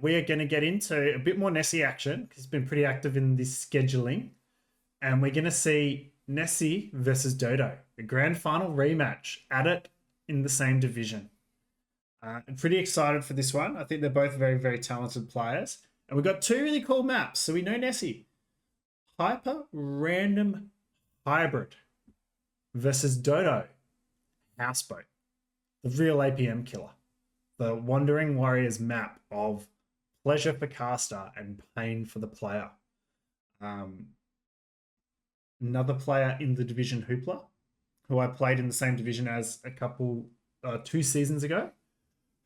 we are going to get into a bit more Nessy action because he's been pretty active in this scheduling. And we're going to see Nessy versus Dodo, the grand final rematch at it in the same division. I'm pretty excited for this one. I think they're both very, very talented players. And we've got two really cool maps. So we know Nessy. Hyper Random Hybrid versus Dodo. Houseboat. The real APM killer. The Wandering Warriors map of pleasure for caster and pain for the player. Another player in the division, Hoopla, who I played in the same division as a couple, 2 seasons ago.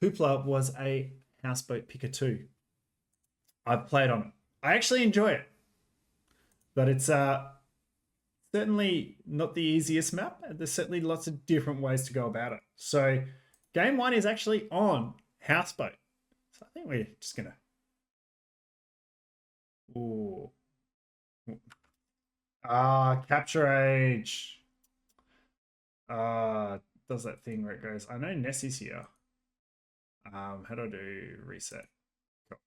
Hoopla was a houseboat picker too. I've played on it. I actually enjoy it. But it's certainly not the easiest map. There's certainly lots of different ways to go about it. So game 1 is actually on houseboat. So I think we're just going to... Ooh. Capture age. Does that thing where it goes, I know Nessy's here. How do I do reset? Cool.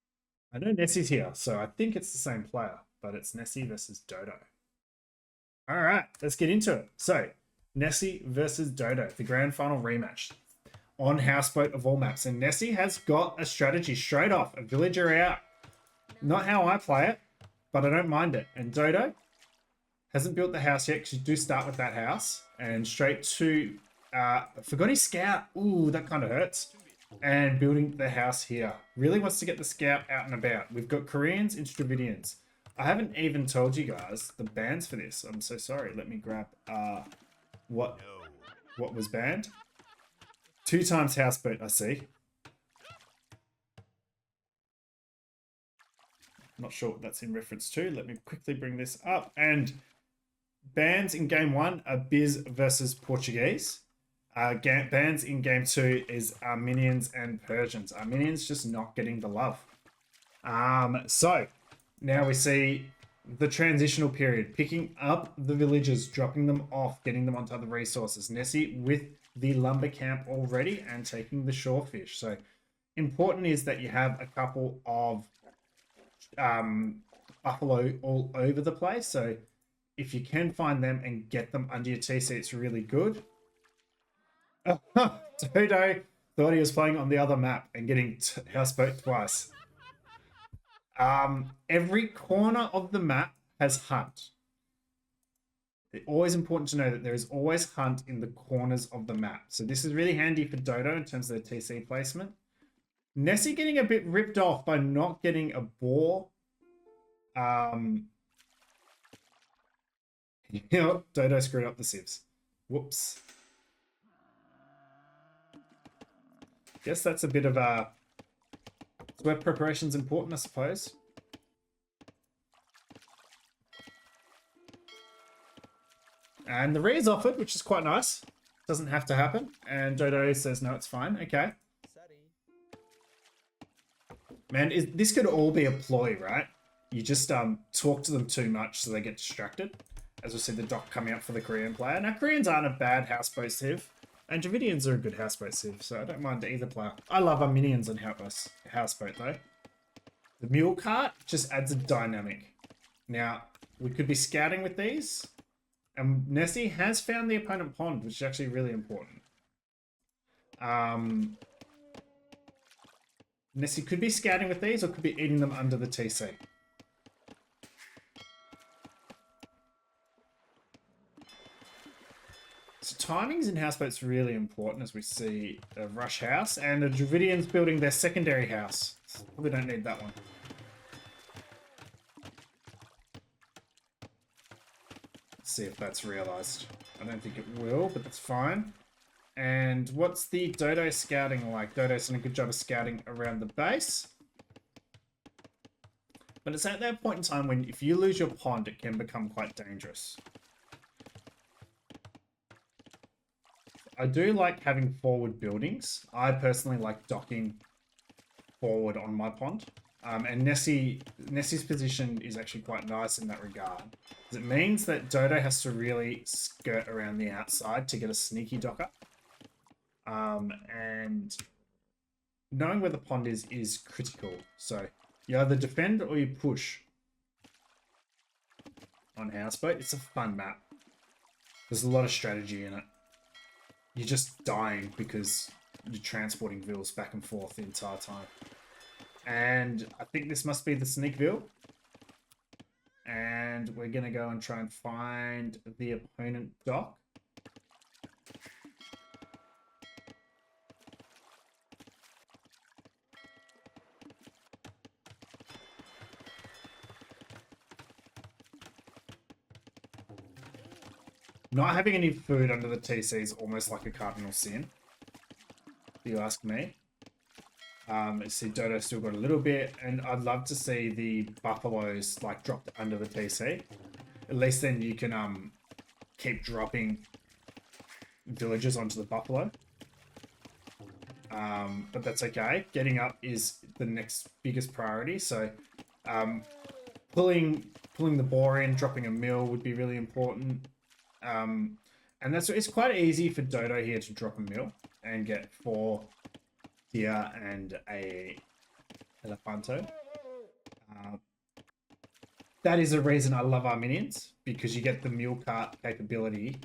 I know Nessy's here, so I think it's the same player, but it's Nessy versus Dodo. All right, let's get into it. So, Nessy versus Dodo, the grand final rematch on houseboat of all maps. And Nessy has got a strategy straight off, a villager out. Not how I play it, but I don't mind it. And Dodo hasn't built the house yet because you do start with that house. And straight to, forgot his scout. Ooh, that kind of hurts. And building the house here. Really wants to get the scout out and about. We've got Koreans and Stravidians. I haven't even told you guys the bans for this. I'm so sorry. Let me grab what was banned. 2 times houseboat, I see. Not sure what that's in reference to. Let me quickly bring this up. And bans in game 1 are Biz versus Portuguese. Bans in game 2 is Armenians and Persians. Armenians just not getting the love. So now we see the transitional period, picking up the villagers, dropping them off, getting them onto other resources. Nessy with the lumber camp already and taking the shorefish. So important is that you have a couple of buffalo all over the place. So if you can find them and get them under your TC, it's really good. Dodo thought he was playing on the other map and getting houseboat twice. Every corner of the map has hunt. It's always important to know that there is always hunt in the corners of the map. So this is really handy for Dodo in terms of their TC placement. Nessy getting a bit ripped off by not getting a boar. You know, Dodo screwed up the sieves. Whoops. Guess that's a bit of a... Web preparation's important, I suppose. And the rear's offered, which is quite nice. Doesn't have to happen. And Dodo says, no, it's fine. Okay. Man, this could all be a ploy, right? You just talk to them too much so they get distracted. As we see the doc coming up for the Korean player. Now, Koreans aren't a bad houseboat civ. And Dravidians are a good houseboat civ, so I don't mind either player. I love Armenians on houseboat, though. The mule cart just adds a dynamic. Now, we could be scouting with these. And Nessy has found the opponent pond, which is actually really important. Nessy could be scouting with these or could be eating them under the TC. So timings in houseboats really important as we see a rush house and the Dravidians building their secondary house. Probably don't need that one. Let's see if that's realized. I don't think it will, but that's fine. And what's the Dodo scouting like? Dodo's done a good job of scouting around the base. But it's at that point in time when if you lose your pond, it can become quite dangerous. I do like having forward buildings. I personally like docking forward on my pond. And Nessy's position is actually quite nice in that regard. It means that Dodo has to really skirt around the outside to get a sneaky docker. And knowing where the pond is critical. So you either defend or you push on Houseboat. It's a fun map. There's a lot of strategy in it. You're just dying because you're transporting vills back and forth the entire time. And I think this must be the sneak vill. And we're going to go and try and find the opponent dock. Not having any food under the TC is almost like a cardinal sin, if you ask me. See, Dodo still got a little bit, and I'd love to see the buffaloes like dropped under the TC. At least then you can keep dropping villagers onto the buffalo. But that's okay. Getting up is the next biggest priority. So pulling the boar in, dropping a mill would be really important. And it's quite easy for Dodo here to drop a mill and get 4 deer and a elefanto. That is a reason I love our minions, because you get the mule cart capability.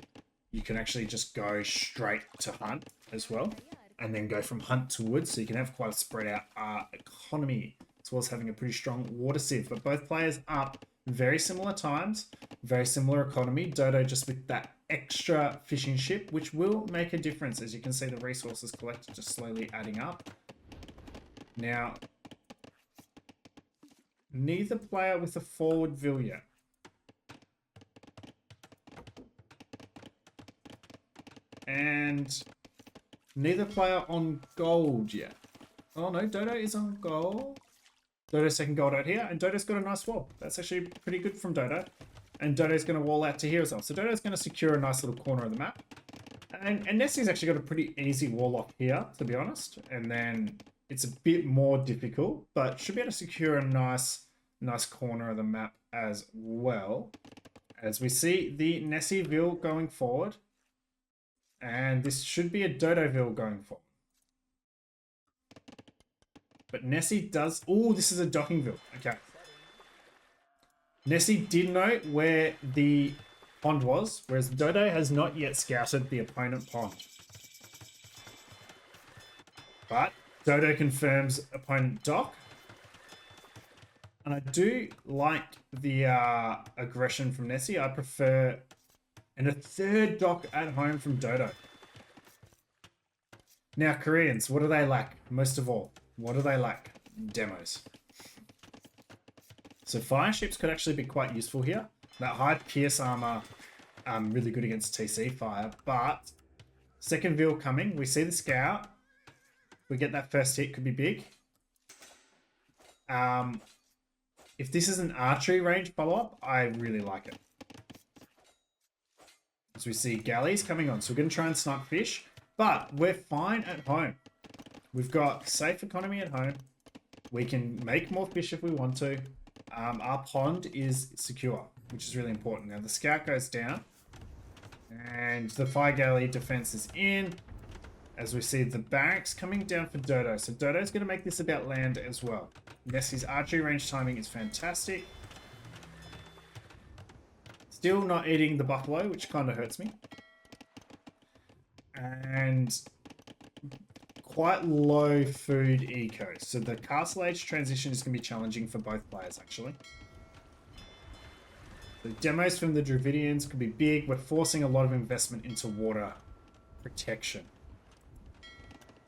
You can actually just go straight to hunt as well, and then go from hunt to wood, so you can have quite a spread out economy, as well as having a pretty strong water sieve. But both players up very similar times, very similar economy. Dodo just with that extra fishing ship, which will make a difference. As you can see, the resources collected just slowly adding up. Now, neither player with a forward vill yet. And neither player on gold yet. Oh no, Dodo is on gold. Dodo's second gold out here, and Dodo's got a nice wall. That's actually pretty good from Dodo. And Dodo's going to wall out to here as well. So Dodo's going to secure a nice little corner of the map. And Nessy's actually got a pretty easy wall lock here, to be honest. And then it's a bit more difficult, but should be able to secure a nice corner of the map as well. As we see the Nessy vill going forward. And this should be a Dodo vill going forward. But Nessy does... Oh, this is a docking vill. Okay. Nessy did know where the pond was, whereas Dodo has not yet scouted the opponent pond. But Dodo confirms opponent dock. And I do like the aggression from Nessy. I prefer... And a third dock at home from Dodo. Now, Koreans, what do they lack? Most of all, what do they lack? Demos. So fire ships could actually be quite useful here. That high pierce armor, really good against TC fire. But second vill coming. We see the scout. We get that first hit, could be big. If this is an archery range follow-up, I really like it. As we see galleys coming on. So we're going to try and snipe fish. But we're fine at home. We've got safe economy at home. We can make more fish if we want to. Our pond is secure, which is really important. Now the scout goes down. And the fire galley defense is in. As we see the barracks coming down for Dodo. So Dodo's going to make this about land as well. Nessy's archery range timing is fantastic. Still not eating the buffalo, which kind of hurts me. And quite low food eco. So the castle age transition is going to be challenging for both players, actually. The demos from the Dravidians could be big. We're forcing a lot of investment into water protection.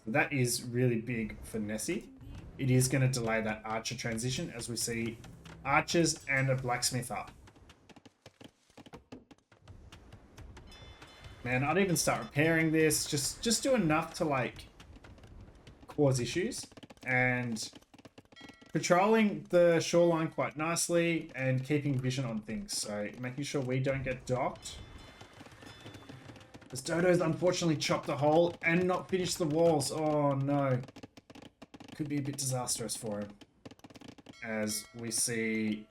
So that is really big for Nessy. It is going to delay that archer transition as we see archers and a blacksmith up. Man, I'd even start repairing this. Just do enough to like cause issues, and patrolling the shoreline quite nicely and keeping vision on things. So making sure we don't get docked. As Dodo's unfortunately chopped a hole and not finished the walls. Oh no. Could be a bit disastrous for him. As we see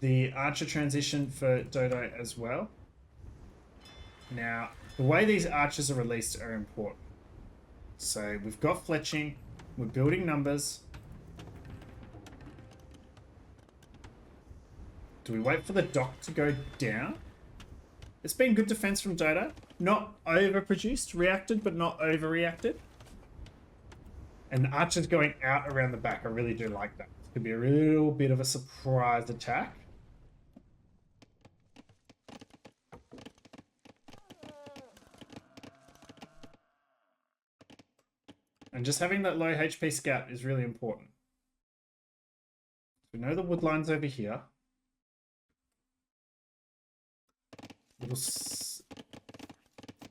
the archer transition for Dodo as well. Now, the way these archers are released are important. So we've got fletching. We're building numbers. Do we wait for the dock to go down? It's been good defense from Dodo. Not overproduced, reacted, but not overreacted. And the archers going out around the back. I really do like that. It could be a little bit of a surprise attack. And just having that low HP scout is really important. We know the wood line's over here.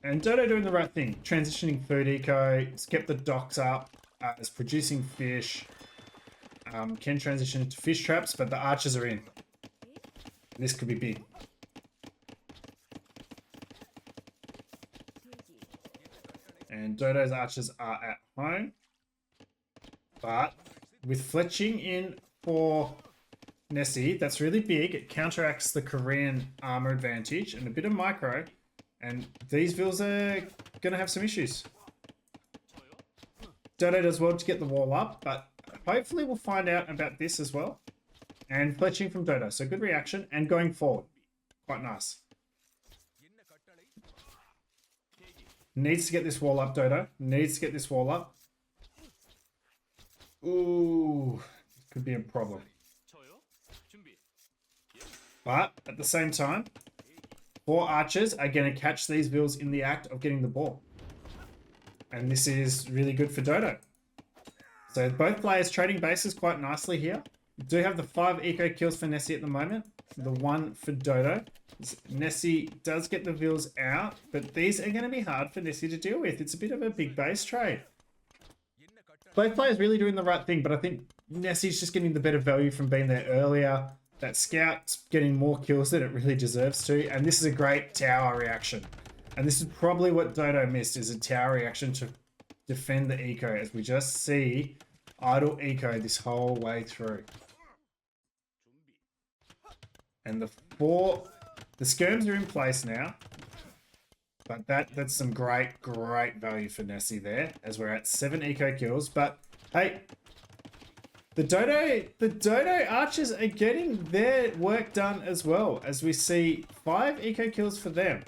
And Dodo doing the right thing. Transitioning food eco. It's kept the docks up. It's producing fish. Can transition into fish traps, but the archers are in. This could be big. And Dodo's archers are at home. But with fletching in for Nessy, that's really big. It counteracts the Korean armor advantage and a bit of micro. And these vills are going to have some issues. Dodo does well to get the wall up, but hopefully we'll find out about this as well. And fletching from Dodo. So good reaction and going forward. Quite nice. Needs to get this wall up, Dodo. Needs to get this wall up. Ooh, could be a problem. But at the same time, 4 archers are going to catch these vills in the act of getting the ball. And this is really good for Dodo. So both players trading bases quite nicely here. We do have the 5 eco kills for Nessy at the moment. The 1 for Dodo. Nessy does get the vills out, but these are going to be hard for Nessy to deal with. It's a bit of a big base trade. Both players really doing the right thing, but I think Nessy's just getting the better value from being there earlier. That scout's getting more kills than it really deserves to, and this is a great tower reaction. And this is probably what Dodo missed, is a tower reaction to defend the eco, as we just see idle eco this whole way through. And the skirms are in place now. But that's some great value for Nessy there, as we're at 7 eco kills. But hey, the Dodo archers are getting their work done as well, as we see 5 eco kills for them.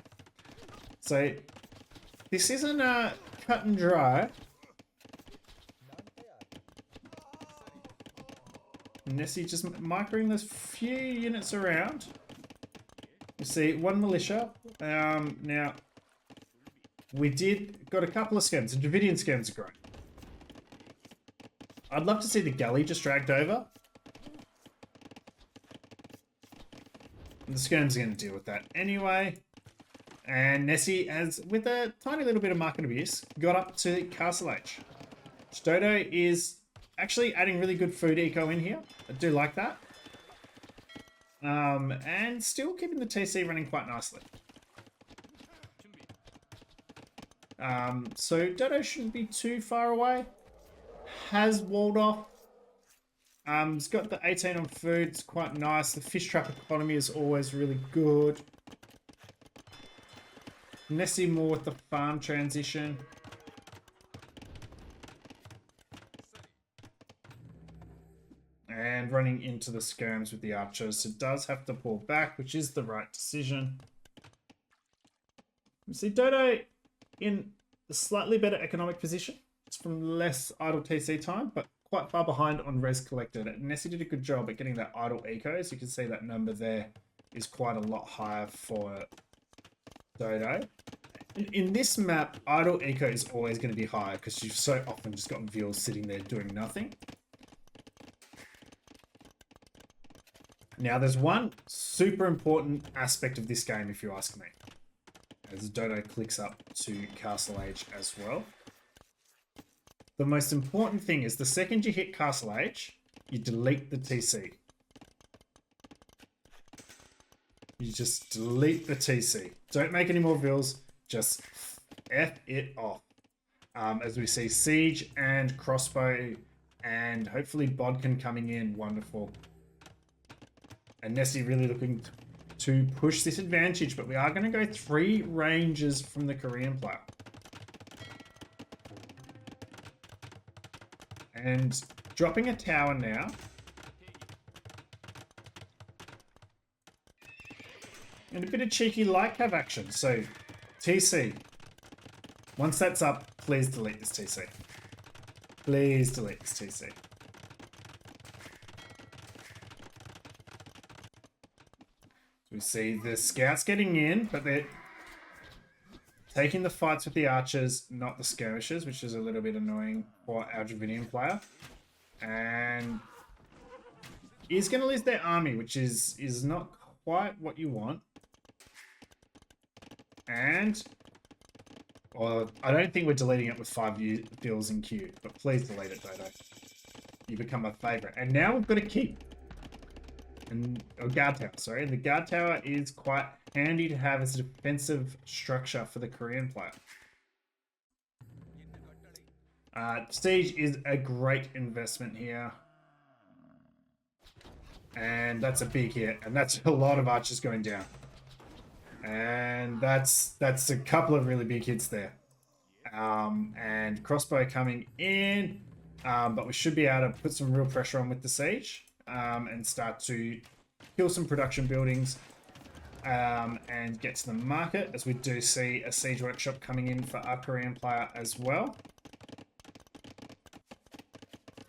So this isn't cut and dry. Nessy just microing those few units around. You see 1 militia. Now we got a couple of scams. The Dravidian scams are great. I'd love to see the galley just dragged over. The skirms are going to deal with that anyway. And Nessy has, with a tiny little bit of market abuse, got up to Castle H. Dodo is actually adding really good food eco in here. I do like that. And still keeping the TC running quite nicely. So Dodo shouldn't be too far away. Has walled off. It's got the 18 on food. It's quite nice. The fish trap economy is always really good. Nessy more with the farm transition. And running into the skirms with the archers. So it does have to pull back, which is the right decision. You see Dodo in a slightly better economic position. It's from less idle TC time, but quite far behind on res collected. Nessy did a good job at getting that idle eco. So you can see that number there is quite a lot higher for Dodo. In this map, idle eco is always going to be higher because you've so often just got vills sitting there doing nothing. Now, there's one super important aspect of this game, if you ask me, as Dodo clicks up to Castle Age as well. The most important thing is the second you hit Castle Age, you delete the TC. You just delete the TC. Don't make any more vills. Just F it off. As we see Siege and Crossbow and hopefully Bodkin coming in. Wonderful. And Nessy really looking to push this advantage. But we are going to go 3 ranges from the Korean player. And dropping a tower now. And a bit of cheeky light cav action. So, TC. Once that's up, please delete this TC. Please delete this TC. We see the scouts getting in, but they're taking the fights with the archers, not the skirmishers, which is a little bit annoying for our Dravidian player. And he's going to lose their army, which is not quite what you want. And well, I don't think we're deleting it with 5 deals in queue, but please delete it, Dodo. You become my favorite. And now we've got to keep guard tower, sorry. The guard tower is quite handy to have as a defensive structure for the Korean player. Siege is a great investment here. And that's a big hit. And that's a lot of archers going down. And that's a couple of really big hits there. And crossbow coming in. But we should be able to put some real pressure on with the siege. And start to kill some production buildings and get to the market, as we do see a siege workshop coming in for our Korean player as well.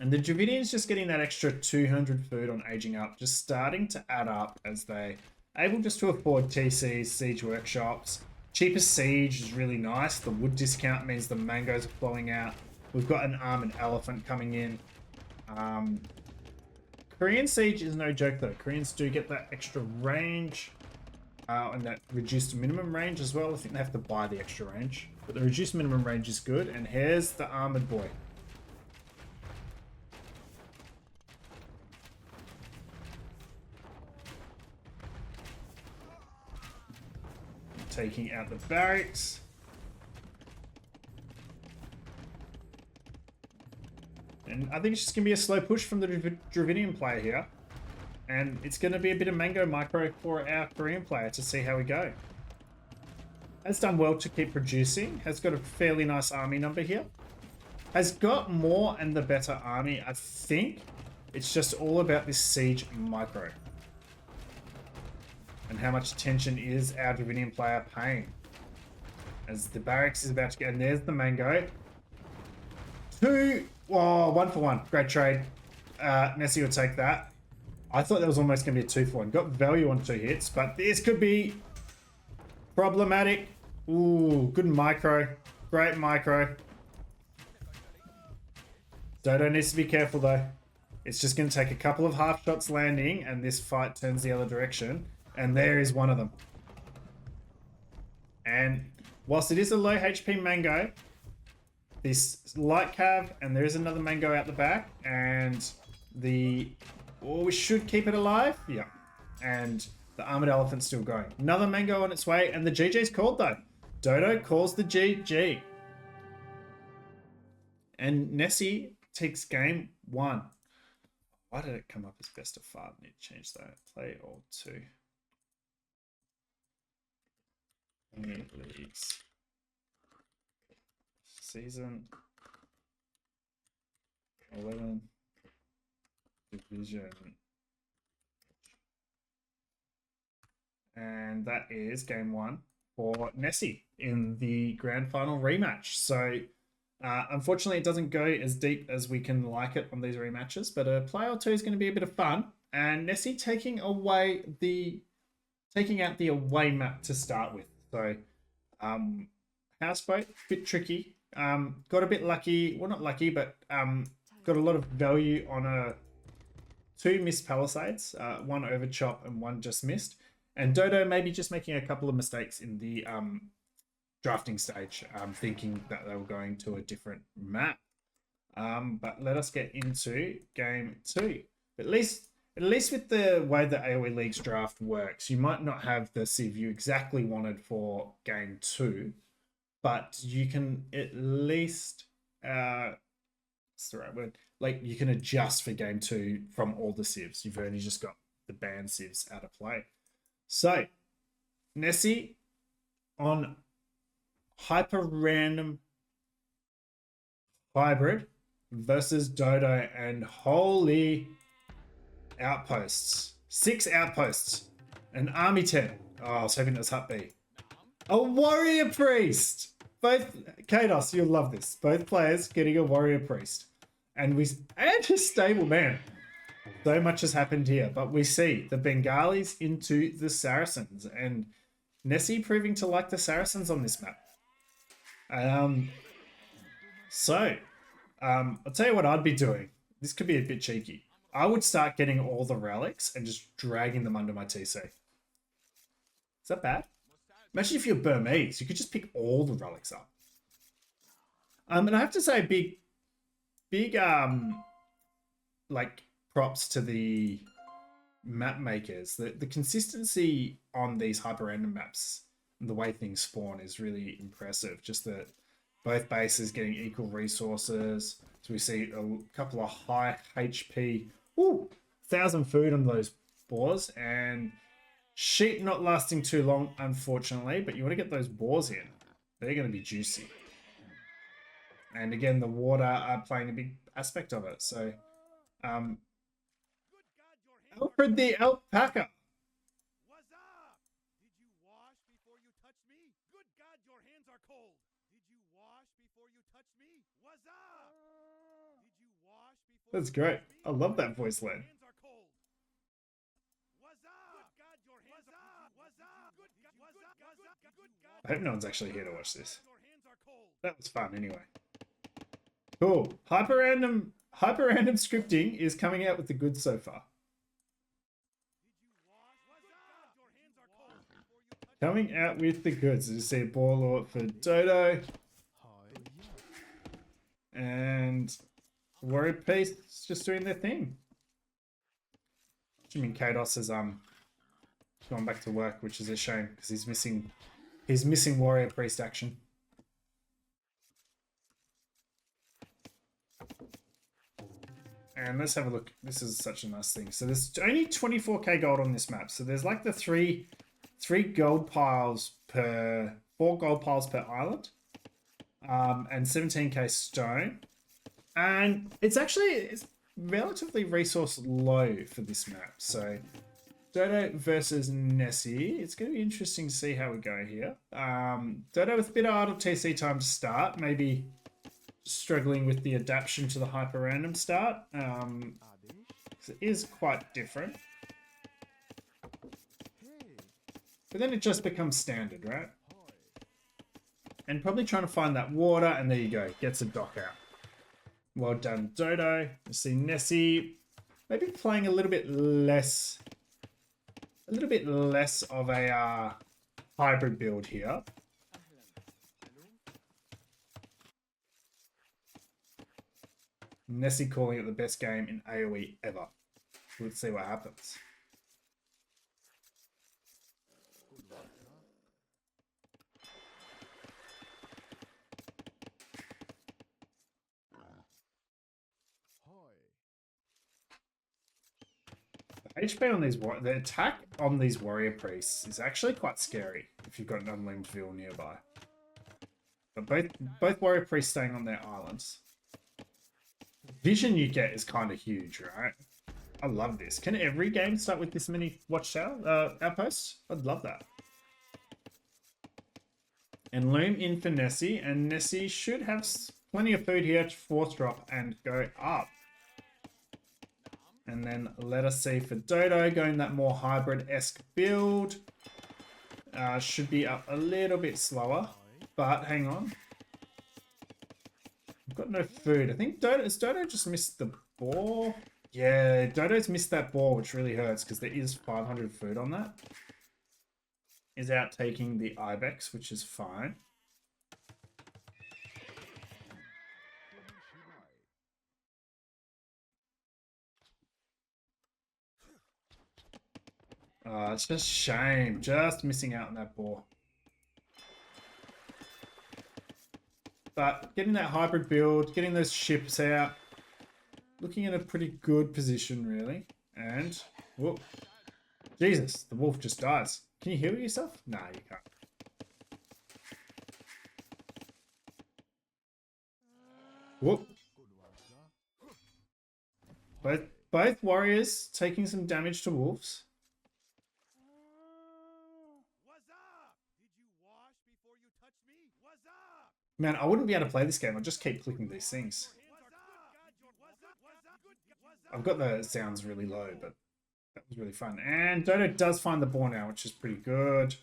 And the Dravidians just getting that extra 200 food on aging up, just starting to add up as they able just to afford TCs, siege workshops. Cheaper siege is really nice. The wood discount means the mangoes are flowing out. We've got an armored elephant coming in. Korean siege is no joke though. Koreans do get that extra range and that reduced minimum range as well. I think they have to buy the extra range, but the reduced minimum range is good. And here's the armored boy. Taking out the barracks. And I think it's just going to be a slow push from the Dravidian player here. And it's going to be a bit of mango micro for our Korean player to see how we go. Has done well to keep producing. Has got a fairly nice army number here. Has got more and the better army, I think. It's just all about this siege micro. And how much attention is our Dravidian player paying. As the barracks is about to get... And there's the mango. Oh, 1 for 1. Great trade. Nessy will take that. I thought that was almost going to be a 2 for 1. Got value on 2 hits, but this could be problematic. Ooh, good micro. Great micro. Dodo needs to be careful though. It's just going to take a couple of half shots landing and this fight turns the other direction. And there is one of them. And whilst it is a low HP mango, this light cav, and there is another mango out the back, and we should keep it alive. Yeah. And the armored elephant's still going. Another mango on its way, and the GG's called though. Dodo calls the GG. And Nessy takes game 1. Why did it come up as best of 5? Need to change that. Play all 2. Leagues. Season 11 division, and that is game 1 for Nessy in the grand final rematch. So unfortunately it doesn't go as deep as we can like it on these rematches, but a play or 2 is going to be a bit of fun. And Nessy taking out the away map to start with. So houseboat, bit tricky. Got a bit lucky, well not lucky, but got a lot of value on 2 missed palisades, 1 over chop and 1 just missed. And Dodo maybe just making a couple of mistakes in the drafting stage, thinking that they were going to a different map. But let us get into game 2. At least with the way the AOE Leagues draft works, you might not have the civ you exactly wanted for game 2. But you can at least, what's the right word? Like you can adjust for game 2 from all the civs. You've only just got the banned civs out of play. So, Nessy on hyper random hybrid versus Dodo, and holy outposts. 6 outposts. An army tent. Oh, I was hoping it was Hut B. A warrior priest. Both Kados, you'll love this. Both players getting a warrior priest. And a stable man. So much has happened here, but we see the Bengalis into the Saracens, and Nessy proving to like the Saracens on this map. I'll tell you what I'd be doing. This could be a bit cheeky. I would start getting all the relics and just dragging them under my TC. Is that bad? Imagine if you're Burmese, you could just pick all the relics up. And I have to say, big like props to the map makers. The consistency on these hyper random maps and the way things spawn is really impressive. Just that both bases getting equal resources. So we see a couple of high HP. Ooh, 1,000 food on those boars, and sheep not lasting too long, unfortunately, but you want to get those boars in. They're going to be juicy. And again, the water are playing a big aspect of it. So, Alfred the alpaca. What's up? Did you wash before you touch me? Good God, your hands are cold. Did you wash before you touch me? What's up? Did you wash before That's great. I love that voice line. I hope no one's actually here to watch this. That was fun anyway. Cool. Hyper random scripting is coming out with the goods so far. Coming out with the goods. As you see, ball for Dodo. And Warrior Priest just doing their thing. Assuming Kados has gone back to work, which is a shame because he's missing Warrior Priest action. And let's have a look. This is such a nice thing. So there's only 24k gold on this map. So there's like the three gold piles per 4 gold piles per island, and 17k stone. And it's relatively resource low for this map. So Dodo versus Nessy. It's going to be interesting to see how we go here. Dodo with a bit of idle TC time to start. Maybe struggling with the adaptation to the hyper random start. It is quite different. But then it just becomes standard, right? And probably trying to find that water, and there you go. Gets a dock out. Well done, Dodo. You see Nessy maybe playing a little bit less of a hybrid build here. Nessy calling it the best game in AOE ever. Let's see what happens. The HP on the attack on these warrior priests is actually quite scary if you've got an unlimbed Vil nearby. But both warrior priests staying on their islands. Vision you get is kind of huge, right? I love this. Can every game start with this many watchtower outposts? I'd love that. And Loom in for Nessy, and Nessy should have plenty of food here to force drop and go up. And then let us see for Dodo going that more hybrid-esque build. Should be up a little bit slower, but hang on. I've got no food. I think Dodo just missed the boar. Yeah, Dodo's missed that boar, which really hurts because there is 500 food on that. Is out taking the Ibex, which is fine. It's just shame. Just missing out on that boar. But getting that hybrid build, getting those ships out, looking in a pretty good position, really. And, whoop. Jesus, the wolf just dies. Can you heal yourself? Nah, you can't. Whoop. Both warriors taking some damage to wolves. What's up? Did you wash before you touch me? What's up? Man, I wouldn't be able to play this game. I'll just keep clicking these things. I've got the sounds really low, but that was really fun. And Dodo does find the ball now, which is pretty good.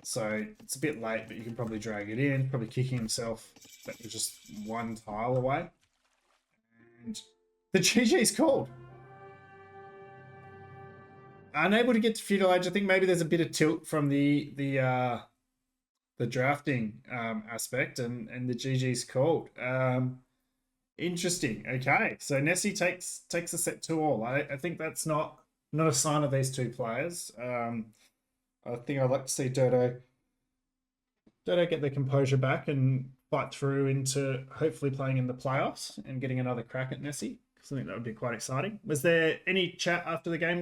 So it's a bit late, but you can probably drag it in. Probably kicking himself. That was just one tile away. And the GG's called. Unable to get to Feudal Age. I think maybe there's a bit of tilt from the drafting aspect, and the GG's called. Interesting. Okay, so Nessy takes a set 2-all. I think that's not a sign of these two players. I think I'd like to see Dodo get their composure back and fight through into hopefully playing in the playoffs and getting another crack at Nessy, because I think that would be quite exciting. Was there any chat after the game?